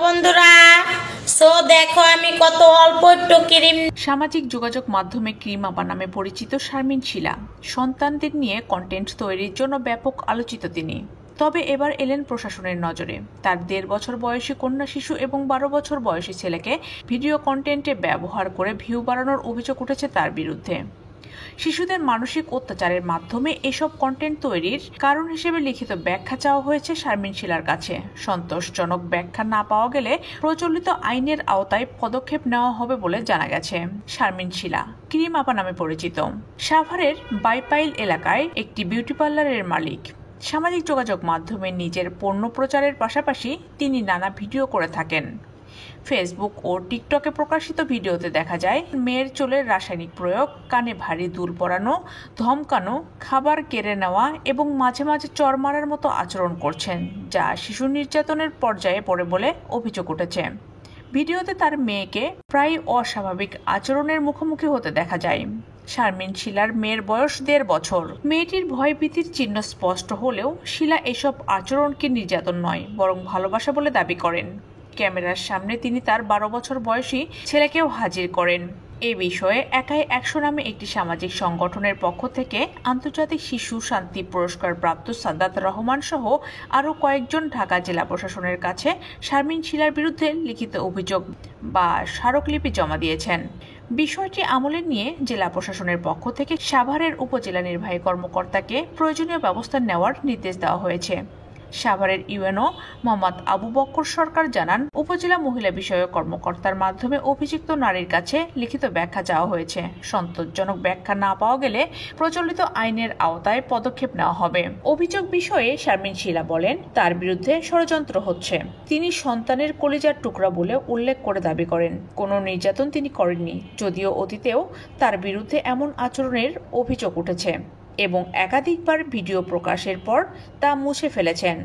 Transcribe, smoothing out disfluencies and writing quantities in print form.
বন্ধুরা দেখো আমি কত অল্প একটু ক্রিম। সামাজিক যোগাযোগ মাধ্যমে ক্রিম আপা নামে পরিচিত শারমিন শিলা সন্তানদের নিয়ে কন্টেন্ট তৈরির জন্য ব্যাপক আলোচিত তিনি। তবে এবার এলেন প্রশাসনের নজরে। তার ১.৫ বছর বয়সী কন্যা শিশু এবং ১২ বছর বয়সী ছেলেকে ভিডিও কন্টেন্টে ব্যবহার করে ভিউ বাড়ানোর অভিযোগ উঠেছে তার বিরুদ্ধে। শিশুদের মানসিক অত্যাচারের মাধ্যমে এসব কন্টেন্ট তৈরির কারণ হিসেবে লিখিত ব্যাখ্যা চাওয়া হয়েছে শারমিন শিলার কাছে। সন্তোষজনক ব্যাখ্যা না পাওয়া গেলে প্রচলিত আইনের আওতায় পদক্ষেপ নেওয়া হবে বলে জানা গেছে। শারমিন শিলা ক্রিম আপা নামে পরিচিত। সাভারের বাইপাইল এলাকায় একটি বিউটি পার্লারের মালিক। সামাজিক যোগাযোগ মাধ্যমে নিজের পণ্য প্রচারের পাশাপাশি তিনি নানা ভিডিও করে থাকেন। ফেসবুক ও টিকটকে প্রকাশিত ভিডিওতে দেখা যায় মেয়ের চুলের রাসায়নিক প্রয়োগ, কানে ভারী দুল পরানো, ধমকানো, খাবার কেড়ে নেওয়া এবং মাঝে মাঝে চর মারার মতো আচরণ করছেন, যা শিশু নির্যাতনের পর্যায়ে পড়ে বলে অভিযোগ উঠেছে। ভিডিওতে তার মেয়েকে প্রায় অস্বাভাবিক আচরণের মুখোমুখি হতে দেখা যায়। শারমিন শিলার মেয়ের বয়স ১.৫ বছর। মেয়েটির ভয়ভীতির চিহ্ন স্পষ্ট হলেও শিলা এসব আচরণকে নির্যাতন নয় বরং ভালোবাসা বলে দাবি করেন। ক্যামেরার সামনে তিনি তার ১২ বছর বয়সী ছেলেকেও হাজির করেন। এ বিষয়ে একাই ১০০ নামে একটি সামাজিক সংগঠনের পক্ষ থেকে আন্তর্জাতিক শিশু শান্তি পুরস্কার প্রাপ্ত সাদাত রহমান সহ আরও কয়েকজন ঢাকা জেলা প্রশাসনের কাছে শারমিন শিলার বিরুদ্ধে লিখিত অভিযোগ বা স্মারকলিপি জমা দিয়েছেন। বিষয়টি আমলে নিয়ে জেলা প্রশাসনের পক্ষ থেকে সাভারের উপজেলা নির্বাহী কর্মকর্তাকে প্রয়োজনীয় ব্যবস্থা নেওয়ার নির্দেশ দেওয়া হয়েছে। সাভারের ইউএনও মোহাম্মদ আবু বক্কর সরকার জানান, উপজেলা মহিলা বিষয়ক কর্মকর্তার মাধ্যমে অভিযুক্ত নারীর কাছে লিখিত ব্যাখ্যা চাওয়া হয়েছে। সন্তোষজনক ব্যাখ্যা না পাওয়া গেলে প্রচলিত আইনের আওতায় পদক্ষেপ নেওয়া হবে। অভিযোগ বিষয়ে শারমিন শিলা বলেন, তার বিরুদ্ধে ষড়যন্ত্র হচ্ছে। তিনি সন্তানের কলিজার টুকরা বলে উল্লেখ করে দাবি করেন, কোনো নির্যাতন তিনি করেননি, যদিও অতীতেও তার বিরুদ্ধে এমন আচরণের অভিযোগ উঠেছে এবং একাধিকবার ভিডিও প্রকাশের পর তা মুছে ফেলেছেন।